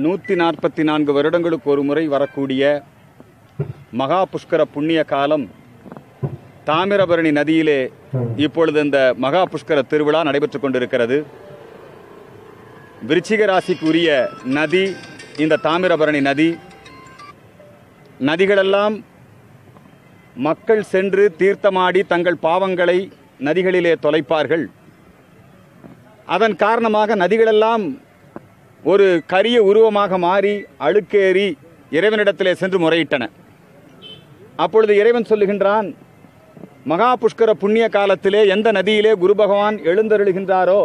144 வருடங்களுக்கு ஒரு முறை வரக்கூடிய மகா புஷ்கர புண்ணிய காலம் தாமிரபரணி நதியிலே இப்பொழுது இந்த மகா புஷ்கர திருவிழா நடைபெற்றுக் கொண்டிருக்கிறது. விருச்சிக ராசிக்கு உரிய நதி இந்த தாமிரபரணி நதி. நதிகளெல்லாம் மக்கள் சென்று தீர்த்தமாடி தங்கள் பாவங்களை நதிகளிலே தொலைப்பார்கள். அதன் காரணமாக நதிகளெல்லாம் ஒரு கரிய உருவமாக மாறி அழுக்கேறி இறைவனிடத்திலே சென்று முறையிட்டன. அப்பொழுது இறைவன் சொல்லுகின்றான், மகா புஷ்கர புண்ணிய காலத்திலே எந்த நதியிலே குரு பகவான் எழுந்தருளுகின்றாரோ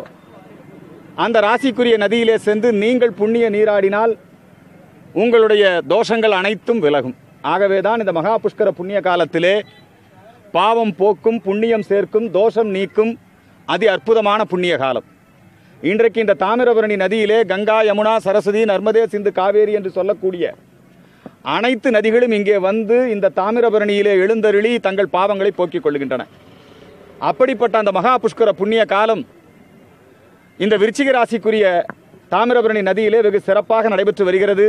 அந்த ராசிக்குரிய நதியிலே சென்று நீங்கள் புண்ணிய நீராடினால் உங்களுடைய தோஷங்கள் அனைத்தும் விலகும். ஆகவேதான் இந்த மகா புஷ்கர புண்ணிய காலத்திலே பாவம் போக்கும், புண்ணியம் சேர்க்கும், தோஷம் நீக்கும் அதி அற்புதமான புண்ணிய காலம். இன்றைக்கு இந்த தாமிரபரணி நதியிலே கங்கா, யமுனா, சரஸ்வதி, நர்மதே, சிந்து, காவேரி என்று சொல்லக்கூடிய அனைத்து நதிகளும் இங்கே வந்து இந்த தாமிரபரணியிலே எழுந்தருளி தங்கள் பாவங்களை போக்கிக் கொள்கின்றன. அப்படிப்பட்ட அந்த மகா புஷ்கர புண்ணிய காலம் இந்த விருச்சிக ராசிக்குரிய தாமிரபரணி நதியிலே வெகு சிறப்பாக நடைபெற்று வருகிறது.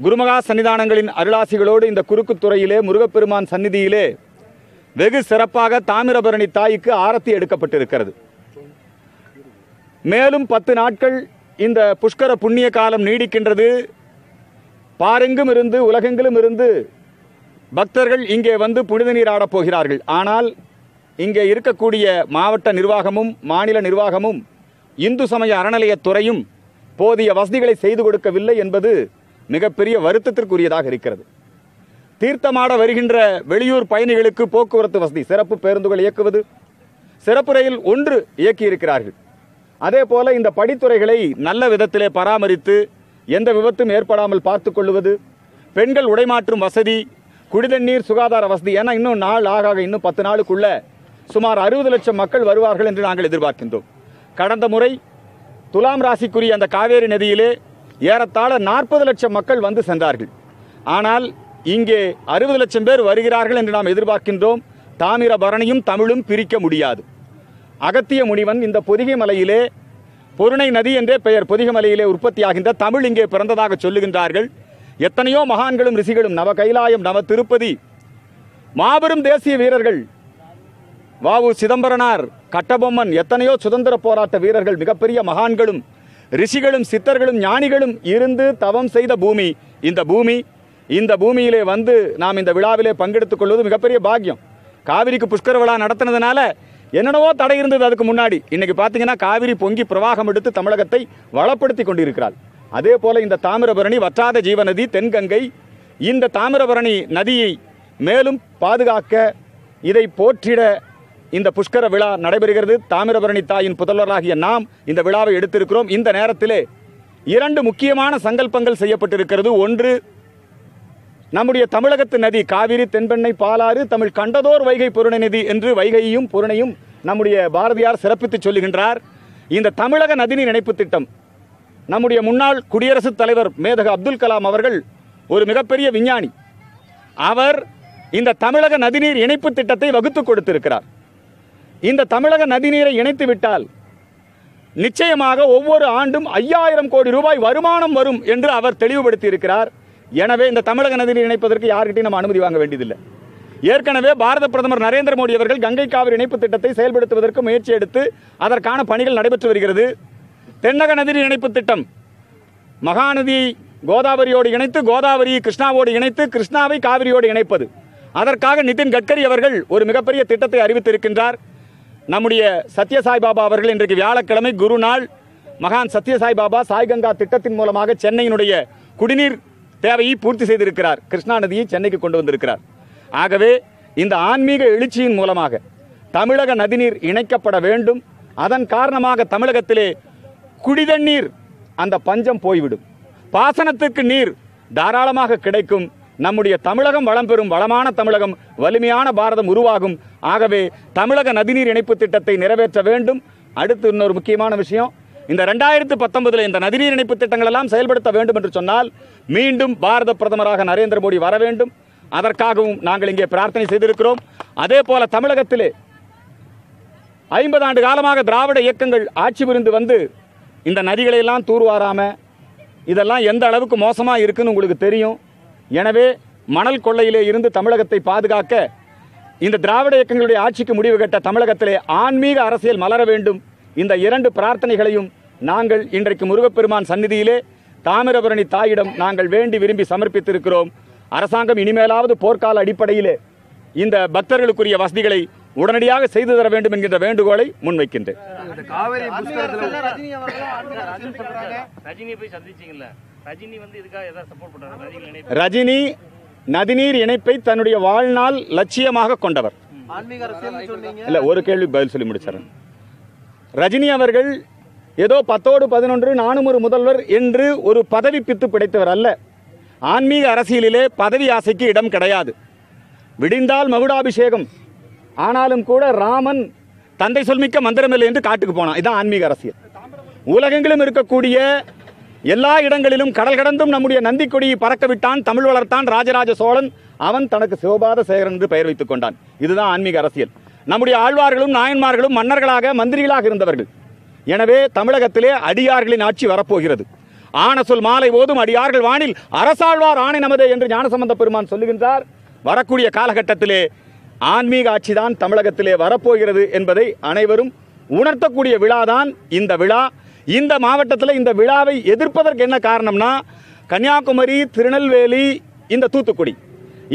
குருமகா சன்னிதானங்களின் அருளாசிகளோடு இந்த குறுக்குத்துறையிலே முருகப்பெருமான் சந்நிதியிலே வெகு சிறப்பாக தாமிரபரணி தாய்க்கு ஆரத்தி எடுக்கப்பட்டிருக்கிறது. மேலும் 10 நாட்கள் இந்த புஷ்கர புண்ணிய காலம் நீடிக்கின்றது. பாரெங்கும் இருந்து உலகெங்கிலும் இருந்து பக்தர்கள் இங்கே வந்து புனித நீராடப் போகிறார்கள். ஆனால் இங்கே இருக்கக்கூடிய மாவட்ட நிர்வாகமும் மாநில நிர்வாகமும் இந்து சமய அறநிலையத்துறையும் போதிய வசதிகளை செய்து கொடுக்கவில்லை என்பது மிகப்பெரிய வருத்தத்திற்குரியதாக இருக்கிறது. தீர்த்தமாட வருகின்ற வெளியூர் பயணிகளுக்கு போக்குவரத்து வசதி, சிறப்பு பேருந்துகள் இயக்குவது, சிறப்பு ரயில் 1 இயக்கியிருக்கிறார்கள். அதே போல இந்த படித்துறைகளை நல்ல விதத்திலே பராமரித்து எந்த விபத்தும் ஏற்படாமல் பார்த்து கொள்வது, பெண்கள் உடைமாற்றும் வசதி, குடிதண்ணீர் சுகாதார வசதி. ஏன்னா இன்னும் நாள் ஆக இன்னும் 10 நாளுக்குள்ள சுமார் 60 லட்சம் மக்கள் வருவார்கள் என்று நாங்கள் எதிர்பார்க்கின்றோம். கடந்த முறை துலாம் ராசிக்குரிய அந்த காவேரி நதியிலே ஏறத்தாழ 40 லட்சம் மக்கள் வந்து சென்றார்கள். ஆனால் இங்கே 60 லட்சம் பேர் வருகிறார்கள் என்று நாம் எதிர்பார்க்கின்றோம். தாமிரபரணியும் தமிழும் பிரிக்க முடியாது. அகத்திய முனிவன் இந்த பொதிகை மலையிலே, பொருணை நதி என்றே பெயர், பொதிகை மலையிலே உற்பத்தியாகின்ற தமிழ் இங்கே பிறந்ததாக சொல்லுகின்றார்கள். எத்தனையோ மகான்களும் ரிஷிகளும், நவ கைலாயம், நவ திருப்பதி, மாபெரும் தேசிய வீரர்கள், வாவு சிதம்பரனார், கட்டபொம்மன், எத்தனையோ சுதந்திர போராட்ட வீரர்கள், மிகப்பெரிய மகான்களும் ரிஷிகளும் சித்தர்களும் ஞானிகளும் இருந்து தவம் செய்த பூமி இந்த பூமி. இந்த பூமியிலே வந்து நாம் இந்த விழாவிலே பங்கெடுத்துக் கொள்வது மிகப்பெரிய பாக்கியம். காவிரிக்கு புஷ்கர விழா நடத்தினதுனால என்னென்னவோ தடை இருந்தது அதுக்கு முன்னாடி. இன்னைக்கு பார்த்தீங்கன்னா காவிரி பொங்கி பிரவாகம் எடுத்து தமிழகத்தை வளப்படுத்தி கொண்டிருக்கிறாள். அதே போல இந்த தாமிரபரணி வற்றாத ஜீவநதி தென்கங்கை. இந்த தாமிரபரணி நதியை மேலும் பாதுகாக்க, இதை போற்றிட இந்த புஷ்கர விழா நடைபெறுகிறது. தாமிரபரணி தாயின் புதல்வராகிய நாம் இந்த விழாவை எடுத்திருக்கிறோம். இந்த நேரத்திலே 2 முக்கியமான சங்கல்பங்கள் செய்யப்பட்டிருக்கிறது. ஒன்று, நம்முடைய தமிழகத்து நதி காவிரி, தென்பெண்ணை, பாலாறு, தமிழ் கண்டதோர் வைகை பொருணை நதி என்று வைகையையும் பொருணையும் நம்முடைய பாரதியார் சிறப்பித்து சொல்லுகின்றார். இந்த தமிழக நதிநீர் இணைப்பு திட்டம் நம்முடைய முன்னாள் குடியரசுத் தலைவர் மேதகு அப்துல் கலாம் அவர்கள் ஒரு மிகப்பெரிய விஞ்ஞானி. அவர் இந்த தமிழக நதிநீர் இணைப்பு திட்டத்தை வகுத்து கொடுத்திருக்கிறார். இந்த தமிழக நதிநீரை இணைத்து விட்டால் நிச்சயமாக ஒவ்வொரு ஆண்டும் 5000 கோடி ரூபாய் வருமானம் வரும் என்று அவர் தெளிவுபடுத்தி இருக்கிறார். எனவே இந்த தமிழக நதிநீர் இணைப்பதற்கு யார்கிட்டையும் நம்ம அனுமதி வாங்க வேண்டியதில்லை. ஏற்கனவே பாரத பிரதமர் நரேந்திர மோடி அவர்கள் கங்கை காவிரி இணைப்பு திட்டத்தை செயல்படுத்துவதற்கு முயற்சி எடுத்து அதற்கான பணிகள் நடைபெற்று வருகிறது. தென்னக நதிநீர் இணைப்பு திட்டம் மகாநதியை கோதாவரியோடு இணைத்து, கோதாவரியை கிருஷ்ணாவோடு இணைத்து, கிருஷ்ணாவை காவிரியோடு இணைப்பது. அதற்காக நிதின் கட்கரி அவர்கள் ஒரு மிகப்பெரிய திட்டத்தை அறிவித்திருக்கின்றார். நம்முடைய சத்யசாய் பாபா அவர்கள் இன்றைக்கு வியாழக்கிழமை குரு நாள், மகான் சத்யசாய் பாபா சாய்கங்கா திட்டத்தின் மூலமாக சென்னையினுடைய குடிநீர் தேவையை பூர்த்தி செய்திருக்கிறார். கிருஷ்ணா நதியை சென்னைக்கு கொண்டு வந்திருக்கிறார். ஆகவே இந்த ஆன்மீக எழுச்சியின் மூலமாக தமிழக நதிநீர் இணைக்கப்பட வேண்டும். அதன் காரணமாக தமிழகத்திலே குடிதண்ணீர் அந்த பஞ்சம் போய்விடும். பாசனத்துக்கு நீர் தாராளமாக கிடைக்கும். நம்முடைய தமிழகம் வளம் பெறும். வளமான தமிழகம், வலிமையான பாரதம் உருவாகும். ஆகவே தமிழக நதிநீர் இணைப்பு திட்டத்தை நிறைவேற்ற வேண்டும். அடுத்து இன்னொரு முக்கியமான விஷயம், இந்த 2019 இந்த நதிநீர் இணைப்பு திட்டங்கள் எல்லாம் செயல்படுத்த வேண்டும் என்று சொன்னால் மீண்டும் பாரத பிரதமராக நரேந்திர மோடி வர வேண்டும். அதற்காகவும் நாங்கள் இங்கே பிரார்த்தனை செய்திருக்கிறோம். அதே போல தமிழகத்திலே 50 ஆண்டு காலமாக திராவிட இயக்கங்கள் ஆட்சி புரிந்து வந்து இந்த நதிகளை எல்லாம் தூர்வாராம, இதெல்லாம் எந்த அளவுக்கு மோசமா இருக்குன்னு உங்களுக்கு தெரியும். எனவே மணல் கொள்ளையிலே இருந்து தமிழகத்தை பாதுகாக்க இந்த திராவிட இயக்கங்களுடைய ஆட்சிக்கு முடிவு கட்ட தமிழகத்திலே ஆன்மீக அரசியல் மலர வேண்டும். இந்த 2 பிரார்த்தனைகளையும் நாங்கள் இன்றைக்கு முருகப்பெருமான் சந்நிதியிலே தாமிரபரணி தாயிடம் நாங்கள் வேண்டி விரும்பி சமர்ப்பித்திருக்கிறோம். அரசாங்கம் இனிமேலாவது போர்க்கால அடிப்படையிலே இந்த பக்தர்களுக்குரிய வசதிகளை உடனடியாக செய்து தர வேண்டும் என்கின்ற வேண்டுகோளை முன்வைக்கின்றேன். ரஜினி நதிநீர் இணைப்பை தன்னுடைய வாழ்நாள் லட்சியமாக கொண்டவர். இல்ல, ஒரு கேள்வி பதில் சொல்லி முடிச்சார். ரஜினி அவர்கள் ஏதோ 10ஓடு 11 நானும் ஒரு முதல்வர் என்று ஒரு பதவி பித்து பிடித்தவர் அல்ல. ஆன்மீக அரசியலிலே பதவி ஆசைக்கு இடம் கிடையாது. விடிந்தால் மகுடாபிஷேகம், ஆனாலும் கூட ராமன் தந்தை சொல்மிக்க மந்திரமில்லை என்று காட்டுக்கு போனான். இதுதான் ஆன்மீக அரசியல். உலகெங்கிலும் இருக்கக்கூடிய எல்லா இடங்களிலும் கடல் கடந்தும் நம்முடைய நந்தி கொடியை பறக்க விட்டான், தமிழ் வளர்த்தான் ராஜராஜ சோழன். அவன் தனக்கு சிவபாத சேகரன் என்று பெயர் வைத்துக் கொண்டான். இதுதான் ஆன்மீக அரசியல். நம்முடைய ஆழ்வார்களும் நாயன்மார்களும் மன்னர்களாக மந்திரிகளாக இருந்தவர்கள். எனவே தமிழகத்திலே அடியார்களின் ஆட்சி வரப்போகிறது. ஆன சொல் மாலை ஓதும் அடியார்கள் வானில் அரசாழ்வார் ஆணை நமதே என்று ஞானசம்பந்த பெருமான் சொல்லுகின்றார். வரக்கூடிய காலகட்டத்திலே ஆன்மீக ஆட்சிதான் தமிழகத்திலே வரப்போகிறது என்பதை அனைவரும் உணர்த்தக்கூடிய விழாதான் இந்த விழா. இந்த மாவட்டத்தில் இந்த விழாவை எதிர்ப்பதற்கு என்ன காரணம்னா, கன்னியாகுமரி, திருநெல்வேலி, இந்த தூத்துக்குடி,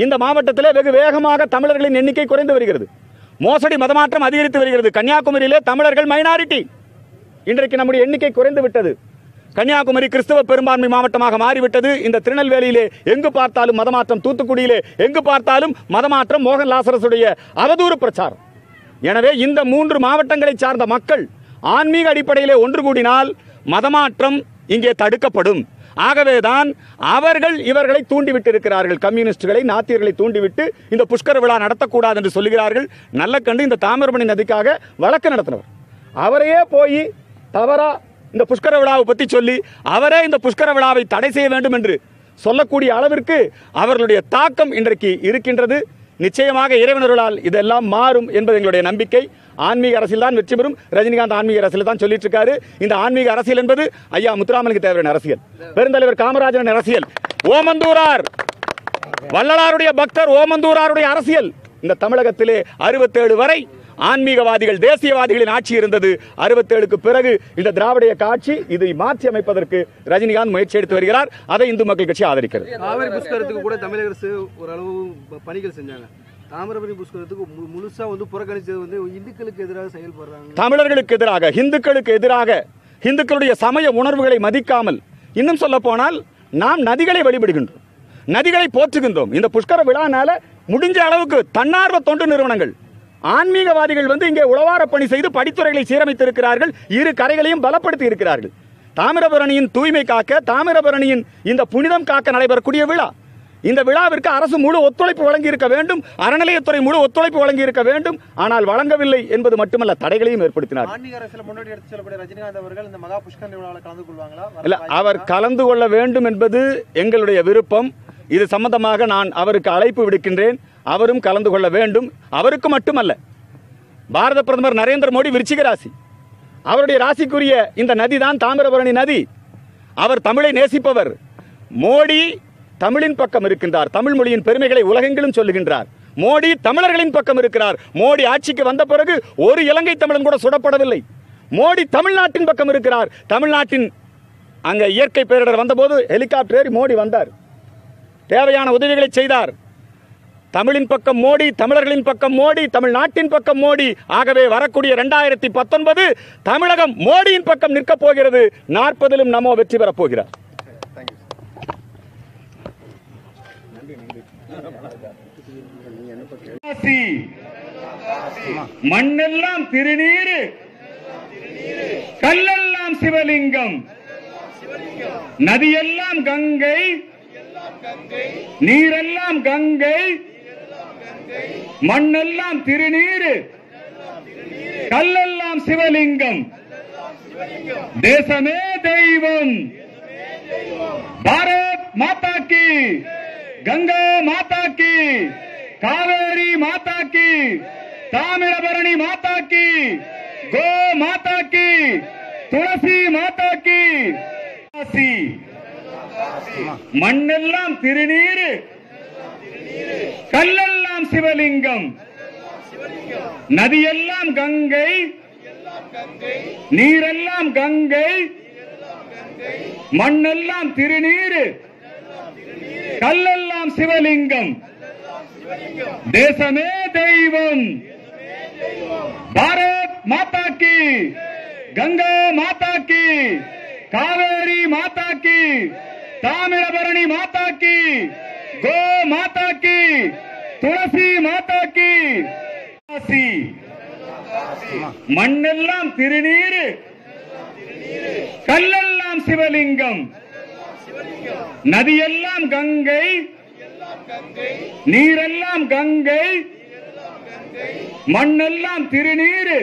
இந்த மாவட்டத்திலே வெகு வேகமாக தமிழர்களின் எண்ணிக்கை குறைந்து வருகிறது. மோசடி மதமாற்றம் அதிகரித்து வருகிறது. கன்னியாகுமரியிலே தமிழர்கள் மைனாரிட்டி. இன்றைக்கு நம்முடைய எண்ணிக்கை குறைந்து விட்டது. கன்னியாகுமரி கிறிஸ்தவ பெரும்பான்மை மாவட்டமாக மாறிவிட்டது. இந்த திருநெல்வேலியிலே எங்கு பார்த்தாலும் மதமாற்றம், தூத்துக்குடியிலே எங்கு பார்த்தாலும் மதமாற்றம், மோகன் லாசரசுடைய அவதூறு பிரச்சாரம். எனவே இந்த 3 மாவட்டங்களை சார்ந்த மக்கள் ஆன்மீக அடிப்படையிலே ஒன்று கூடினால் மதமாற்றம் இங்கே தடுக்கப்படும். ஆகவேதான் அவர்கள் இவர்களை தூண்டிவிட்டு இருக்கிறார்கள். கம்யூனிஸ்டுகளை, நாத்தியர்களை தூண்டிவிட்டு இந்த புஷ்கர விழா நடத்தக்கூடாது என்று சொல்லுகிறார்கள். நல்ல கண்டு இந்த தாமிரபரணி நதிக்காக வழக்கு நடத்தினவர் அவரையே போய் தவறா இந்த புஷ்கர விழாவை பற்றி சொல்லி அவரே இந்த புஷ்கர விழாவை தடை செய்ய வேண்டும் என்று சொல்லக்கூடிய அளவிற்கு அவர்களுடைய தாக்கம் இன்றைக்கு இருக்கின்றது. நிச்சயமாக இறைவனர்களால் இதெல்லாம் மாறும் என்பது எங்களுடைய நம்பிக்கை. ஆன்மீக அரசியல் தான் வெற்றி பெறும். ரஜினிகாந்த் ஆன்மீக அரசியல் தான் சொல்லிட்டு இருக்காரு. இந்த ஆன்மீக அரசியல் என்பது ஐயா முத்துராமலிங்க தேவரின் அரசியல், பெருந்தலைவர் காமராஜரின் அரசியல், ஓமந்தூரார் வள்ளலாருடைய பக்தர் ஓமந்தூராருடைய அரசியல். இந்த தமிழகத்திலே 67 வரை ஆன்மீகவாதிகள், தேசியவாதிகளின் ஆட்சி இருந்தது. 67க்கு பிறகு இந்த திராவிட இயக்க ஆட்சி இதை மாற்றி அமைப்பதற்கு ரஜினிகாந்த் முயற்சி எடுத்து வருகிறார். அதை இந்து மக்கள் கட்சி ஆதரிக்கிறது. காவிரி புஷ்கரத்துக்கு கூட தமிழக அரசு ஓரளவு பணிகள் செஞ்சாங்க. தாமிரபரணி புஷ்கரத்துக்கு முழுசா புறக்கணிச்சது இந்துக்களுக்கு எதிராக செயல்படுறாங்க. தமிழர்களுக்கு எதிராக, இந்துக்களுக்கு எதிராக, இந்துக்களுடைய சமய உணர்வுகளை மதிக்காமல், இன்னும் சொல்ல போனால் நாம் நதிகளை வழிபடுகின்றோம், நதிகளை போற்றுகின்றோம். இந்த புஷ்கர விழானால முடிஞ்ச அளவுக்கு தன்னார்வ தொண்டு நிறுவனங்கள், ஆன்மீகவாதிகள் இங்கே உளவார பணி செய்து படித்துறைகளை சீரமைத்திருக்கிறார்கள். 2 கரைகளையும் பலப்படுத்தி இருக்கிறார்கள். தாமிரபரணியின் தூய்மை காக்க, தாமிரபரணியின் இந்த புனிதம் காக்க நடைபெறக்கூடிய விழா. இந்த விழாவிற்கு அரசு முழு ஒத்துழைப்பு வழங்கி இருக்க வேண்டும், அறநிலையத்துறை முழு ஒத்துழைப்பு வழங்கி இருக்க வேண்டும். ஆனால் வழங்கவில்லை என்பது மட்டுமல்ல, தடைகளையும் ஏற்படுத்தினார். அவர் கலந்து கொள்ள வேண்டும் என்பது எங்களுடைய விருப்பம். இது சம்பந்தமாக நான் அவருக்கு அழைப்பு விடுக்கின்றேன். அவரும் கலந்து கொள்ள வேண்டும். அவருக்கு மட்டுமல்ல, பாரத பிரதமர் நரேந்திர மோடி விருச்சிக ராசி, அவருடைய ராசிக்குரிய இந்த நதி தான் தாமிரபரணி நதி. அவர் தமிழை நேசிப்பவர். மோடி தமிழின் பக்கம் இருக்கின்றார். தமிழ் மொழியின் பெருமைகளை உலகெங்கிலும் சொல்லுகின்றார். மோடி தமிழர்களின் பக்கம் இருக்கிறார். மோடி ஆட்சிக்கு வந்த பிறகு ஒரு இலங்கை தமிழன் கூட சுடப்படவில்லை. மோடி தமிழ்நாட்டின் பக்கம் இருக்கிறார். தமிழ்நாட்டின் அங்க இயற்கை பேரிடர் வந்தபோது ஹெலிகாப்டர் ஏறி மோடி வந்தார், தேவையான உதவிகளை செய்தார். தமிழின் பக்கம் மோடி, தமிழர்களின் பக்கம் மோடி, தமிழ்நாட்டின் பக்கம் மோடி. ஆகவே வரக்கூடிய 2019 தமிழகம் மோடியின் பக்கம் நிற்க போகிறது. 40லும் நமோ வெற்றி பெறப் போகிறார். மண்ணெல்லாம் திருநீரு, கல்லெல்லாம் சிவலிங்கம், நதியெல்லாம் கங்கை, நீரெல்லாம் கங்கை, மண்ணெல்லாம் திருநீரு, கல்லெல்லாம் சிவலிங்கம், தேசமே தெய்வம், பாரத் மாதா கி, கங்கா மாதா கி, காவேரி மாதா கி, தாமிரபரணி மாதா கி, கோ மாதா கி, துளசி மாதா கி. மண்ணெல்லாம் திருநீரு, கல்லெல்லாம் சிவலிங்கம், நதியெல்லாம் கங்கை, நீரெல்லாம் கங்கை, மண்ணெல்லாம் திருநீரு, கல்லெல்லாம் சிவலிங்கம், தேசமே தெய்வம், பாரத் மாதா கி, கங்கா மாதா கி, காவேரி மாதா கி, தாமிரபரணி மாதா கி, கோ மாதா கி, துளசி மாதா கி. மண்ணெல்லாம் திருநீரு, கல்லெல்லாம் சிவலிங்கம், நதியெல்லாம் கங்கை, நீரெல்லாம் கங்கை, மண்ணெல்லாம் திருநீரு,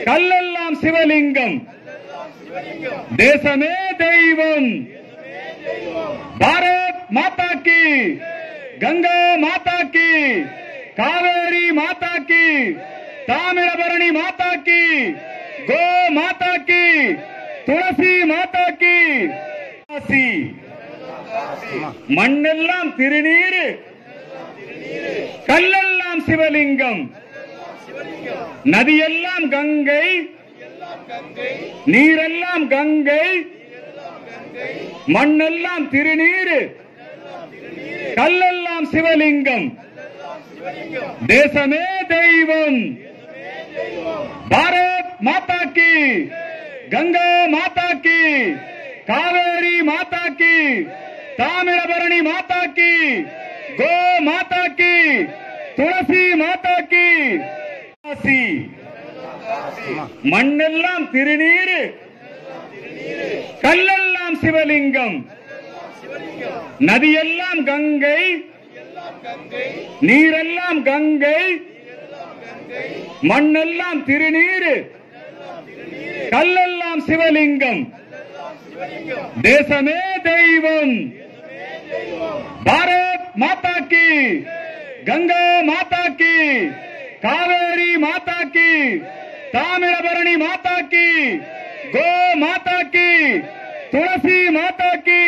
கல்லெல்லாம் சிவலிங்கம், தேசமே தெய்வம், பாரத் மாதா கி, கங்கா மாதா கி, காவேரி மாதா கி, தாமிரபரணி மாதா கி, கோ மாதா கி, துளசி மாதா கி. மண்ணெல்லாம் திருநீரு, கல்லெல்லாம் சிவலிங்கம், நதியெல்லாம் கங்கை, நீரெல்லாம் கங்கை, மண்ணெல்லாம் திருநீரு, கல்லெல்லாம் சிவலிங்கம், தேசமே தெய்வம், பாரத் மாதா கி, கங்கா மாதா கி, காவேரி மாதா கி, தாமிரபரணி மாதா கி, கோ மாதா கி, துளசி மாதா கி. மண்ணெல்லாம் திருநீரு, கல்லெல்லாம் சிவலிங்கம், நதியெல்லாம் கங்கை, நீரெல்லாம் கங்கை, மண்ணெல்லாம் திருநீரு, கல்லெல்லாம் சிவலிங்கம், தேசமே தெய்வம், பாரத் மாதா கி, கங்கா மாதா கி, காவேரி மாதா கி, தாமிரபரணி மாதா கி, கோ மாதா கி, துளசி மாதா கி.